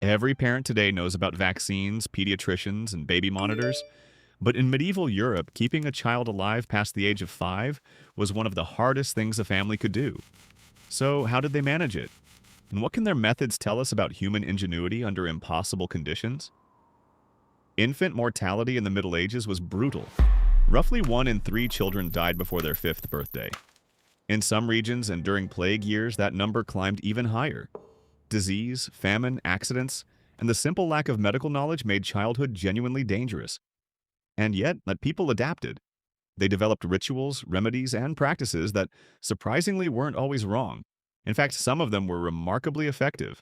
Every parent today knows about vaccines, pediatricians, and baby monitors, but in medieval Europe, keeping a child alive past the age of 5 was one of the hardest things a family could do. So, how did they manage it? And what can their methods tell us about human ingenuity under impossible conditions? Infant mortality in the Middle Ages was brutal. Roughly 1 in 3 children died before their 5th birthday. In some regions and during plague years, that number climbed even higher. Disease, famine, accidents, and the simple lack of medical knowledge made childhood genuinely dangerous. And yet, that people adapted. They developed rituals, remedies, and practices that surprisingly weren't always wrong. In fact, some of them were remarkably effective.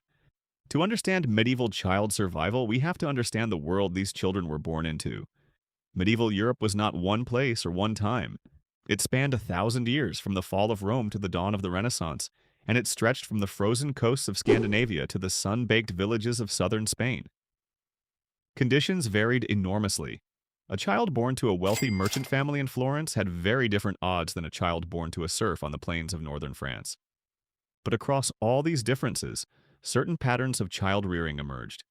To understand medieval child survival, we have to understand the world these children were born into. Medieval Europe was not one place or one time. It spanned 1,000 years from the fall of Rome to the dawn of the Renaissance, and it stretched from the frozen coasts of Scandinavia to the sun-baked villages of southern Spain. Conditions varied enormously. A child born to a wealthy merchant family in Florence had very different odds than a child born to a serf on the plains of northern France. But across all these differences, certain patterns of child rearing emerged,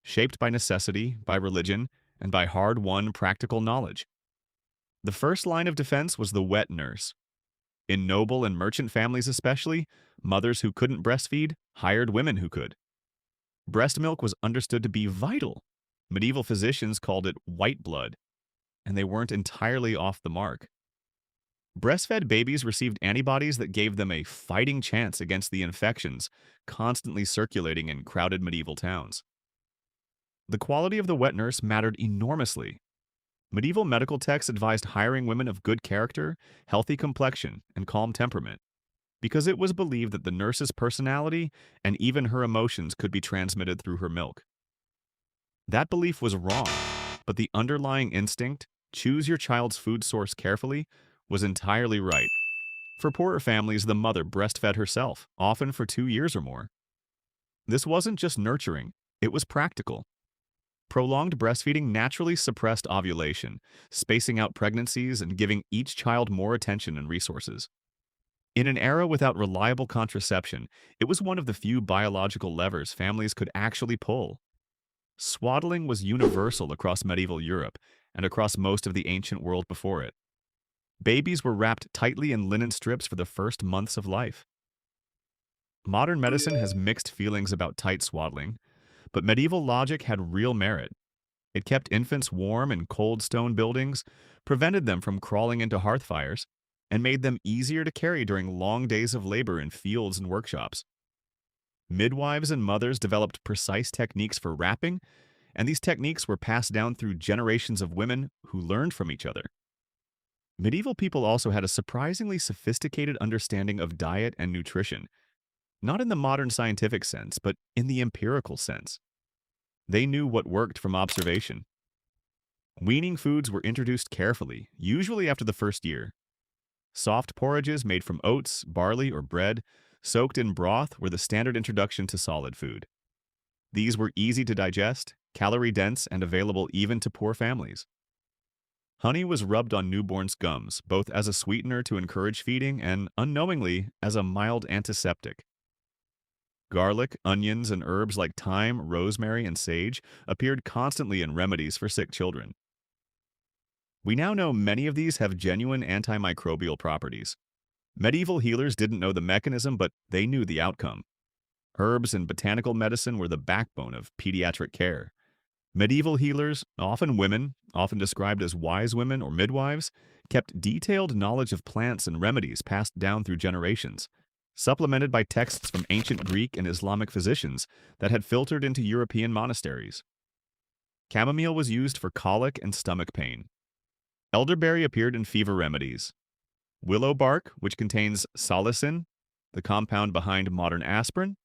shaped by necessity, by religion, and by hard-won practical knowledge. The first line of defense was the wet nurse. In noble and merchant families especially, mothers who couldn't breastfeed hired women who could. Breast milk was understood to be vital. Medieval physicians called it white blood, and they weren't entirely off the mark. Breastfed babies received antibodies that gave them a fighting chance against the infections constantly circulating in crowded medieval towns. The quality of the wet nurse mattered enormously. Medieval medical texts advised hiring women of good character, healthy complexion, and calm temperament, because it was believed that the nurse's personality and even her emotions could be transmitted through her milk. That belief was wrong, but the underlying instinct, choose your child's food source carefully, was entirely right. For poorer families, the mother breastfed herself, often for 2 years or more. This wasn't just nurturing, it was practical. Prolonged breastfeeding naturally suppressed ovulation, spacing out pregnancies and giving each child more attention and resources. In an era without reliable contraception, it was one of the few biological levers families could actually pull. Swaddling was universal across medieval Europe and across most of the ancient world before it. Babies were wrapped tightly in linen strips for the first months of life. Modern medicine has mixed feelings about tight swaddling, but medieval logic had real merit. It kept infants warm in cold stone buildings, prevented them from crawling into hearth fires, and made them easier to carry during long days of labor in fields and workshops. Midwives and mothers developed precise techniques for wrapping, and these techniques were passed down through generations of women who learned from each other. Medieval people also had a surprisingly sophisticated understanding of diet and nutrition, not in the modern scientific sense, but in the empirical sense. They knew what worked from observation. Weaning foods were introduced carefully, usually after the first year. Soft porridges made from oats, barley, or bread, soaked in broth, were the standard introduction to solid food. These were easy to digest, calorie-dense, and available even to poor families. Honey was rubbed on newborns' gums, both as a sweetener to encourage feeding and, unknowingly, as a mild antiseptic. Garlic, onions, and herbs like thyme, rosemary, and sage appeared constantly in remedies for sick children. We now know many of these have genuine antimicrobial properties. Medieval healers didn't know the mechanism, but they knew the outcome. Herbs and botanical medicine were the backbone of pediatric care. Medieval healers, often women, often described as wise women or midwives, kept detailed knowledge of plants and remedies passed down through generations, supplemented by texts from ancient Greek and Islamic physicians that had filtered into European monasteries. Chamomile was used for colic and stomach pain. Elderberry appeared in fever remedies. Willow bark, which contains salicin, the compound behind modern aspirin,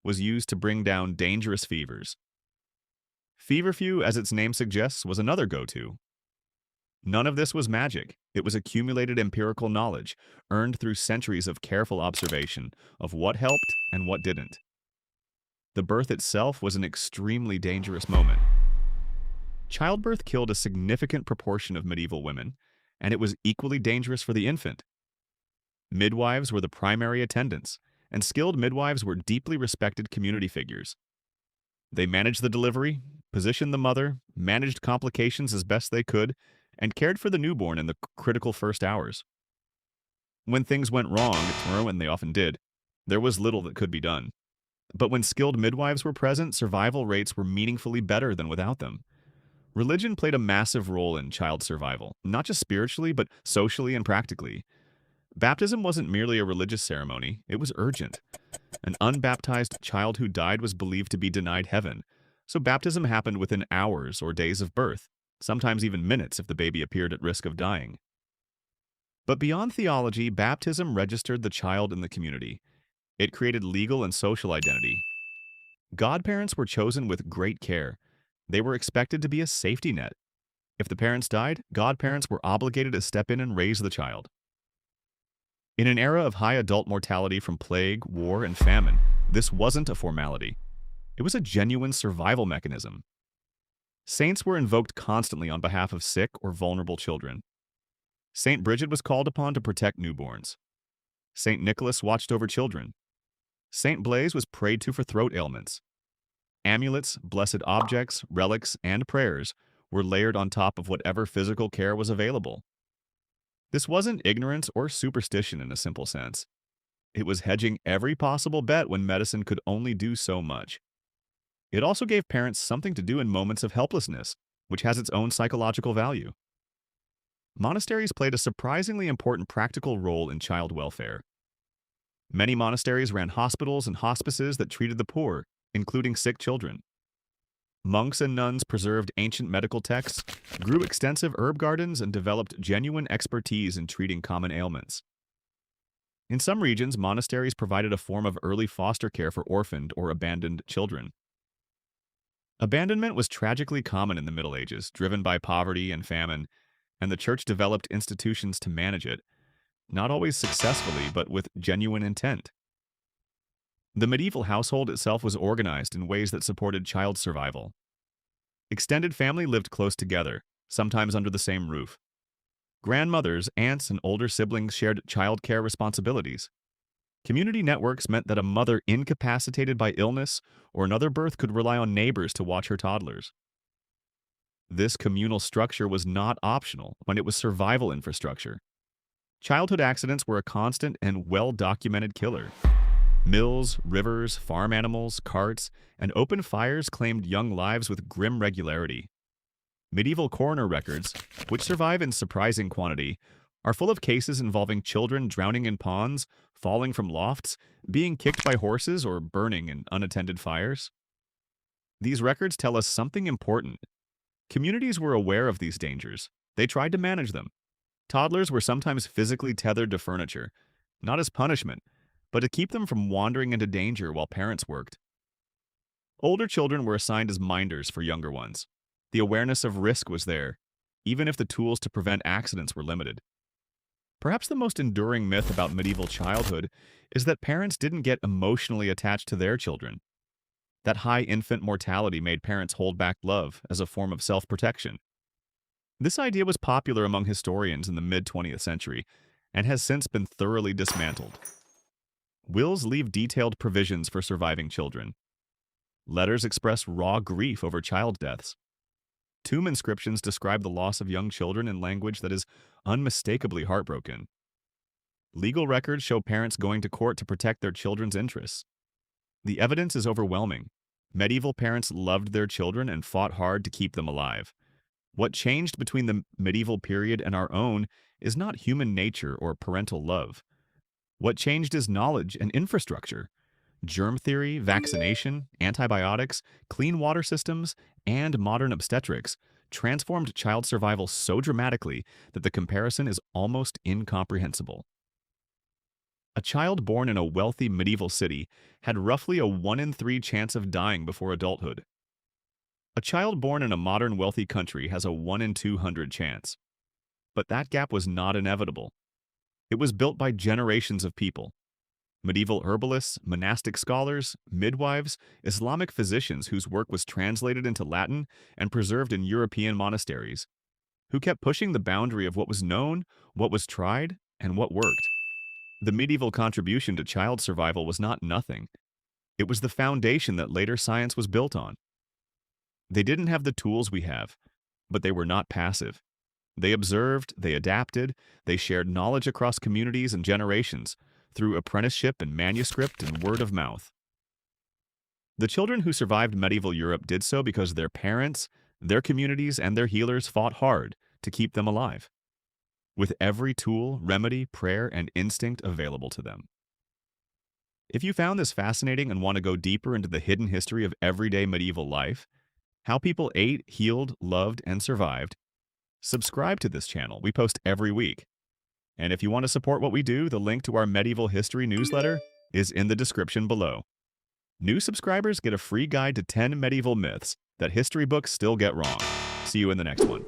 was used to bring down dangerous fevers. Feverfew, as its name suggests, was another go-to. None of this was magic. It was accumulated empirical knowledge, earned through centuries of careful observation of what helped and what didn't. The birth itself was an extremely dangerous moment. Childbirth killed a significant proportion of medieval women, and it was equally dangerous for the infant. Midwives were the primary attendants, and skilled midwives were deeply respected community figures. They managed the delivery, positioned the mother, managed complications as best they could, and cared for the newborn in the critical first hours. When things went wrong, and they often did, there was little that could be done. But when skilled midwives were present, survival rates were meaningfully better than without them. Religion played a massive role in child survival, not just spiritually, but socially and practically. Baptism wasn't merely a religious ceremony, it was urgent. An unbaptized child who died was believed to be denied heaven, so baptism happened within hours or days of birth, sometimes even minutes if the baby appeared at risk of dying. But beyond theology, baptism registered the child in the community. It created legal and social identity. Godparents were chosen with great care. They were expected to be a safety net. If the parents died, godparents were obligated to step in and raise the child. In an era of high adult mortality from plague, war, and famine, this wasn't a formality. It was a genuine survival mechanism. Saints were invoked constantly on behalf of sick or vulnerable children. Saint Bridget was called upon to protect newborns. Saint Nicholas watched over children. Saint Blaise was prayed to for throat ailments. Amulets, blessed objects, relics, and prayers were layered on top of whatever physical care was available. This wasn't ignorance or superstition in a simple sense. It was hedging every possible bet when medicine could only do so much. It also gave parents something to do in moments of helplessness, which has its own psychological value. Monasteries played a surprisingly important practical role in child welfare. Many monasteries ran hospitals and hospices that treated the poor, including sick children. Monks and nuns preserved ancient medical texts, grew extensive herb gardens, and developed genuine expertise in treating common ailments. In some regions, monasteries provided a form of early foster care for orphaned or abandoned children. Abandonment was tragically common in the Middle Ages, driven by poverty and famine, and the church developed institutions to manage it, not always successfully, but with genuine intent. The medieval household itself was organized in ways that supported child survival. Extended family lived close together, sometimes under the same roof. Grandmothers, aunts, and older siblings shared child care responsibilities. Community networks meant that a mother incapacitated by illness or another birth could rely on neighbors to watch her toddlers. This communal structure was not optional when it was survival infrastructure. Childhood accidents were a constant and well-documented killer. Mills, rivers, farm animals, carts, and open fires claimed young lives with grim regularity. Medieval coroner records, which survive in surprising quantity, are full of cases involving children drowning in ponds, falling from lofts, being kicked by horses, or burning in unattended fires. These records tell us something important. Communities were aware of these dangers. They tried to manage them. Toddlers were sometimes physically tethered to furniture, not as punishment, but to keep them from wandering into danger while parents worked. Older children were assigned as minders for younger ones. The awareness of risk was there, even if the tools to prevent accidents were limited. Perhaps the most enduring myth about medieval childhood is that parents didn't get emotionally attached to their children. That high infant mortality made parents hold back love as a form of self-protection. This idea was popular among historians in the mid-20th century and has since been thoroughly dismantled. Wills leave detailed provisions for surviving children. Letters express raw grief over child deaths. Tomb inscriptions describe the loss of young children in language that is unmistakably heartbroken. Legal records show parents going to court to protect their children's interests. The evidence is overwhelming. Medieval parents loved their children and fought hard to keep them alive. What changed between the medieval period and our own is not human nature or parental love. What changed is knowledge and infrastructure. Germ theory, vaccination, antibiotics, clean water systems, and modern obstetrics transformed child survival so dramatically that the comparison is almost incomprehensible. A child born in a wealthy medieval city had roughly a 1 in 3 chance of dying before adulthood. A child born in a modern wealthy country has a 1 in 200 chance. But that gap was not inevitable. It was built by generations of people. Medieval herbalists, monastic scholars, midwives, Islamic physicians whose work was translated into Latin and preserved in European monasteries, who kept pushing the boundary of what was known, what was tried, and what worked. The medieval contribution to child survival was not nothing. It was the foundation that later science was built on. They didn't have the tools we have, but they were not passive. They observed, they adapted, they shared knowledge across communities and generations through apprenticeship and manuscript and word of mouth. The children who survived medieval Europe did so because their parents, their communities, and their healers fought hard to keep them alive, with every tool, remedy, prayer, and instinct available to them. If you found this fascinating and want to go deeper into the hidden history of everyday medieval life, how people ate, healed, loved, and survived, subscribe to this channel. We post every week. And if you want to support what we do, the link to our medieval history newsletter is in the description below. New subscribers get a free guide to 10 medieval myths that history books still get wrong. See you in the next one.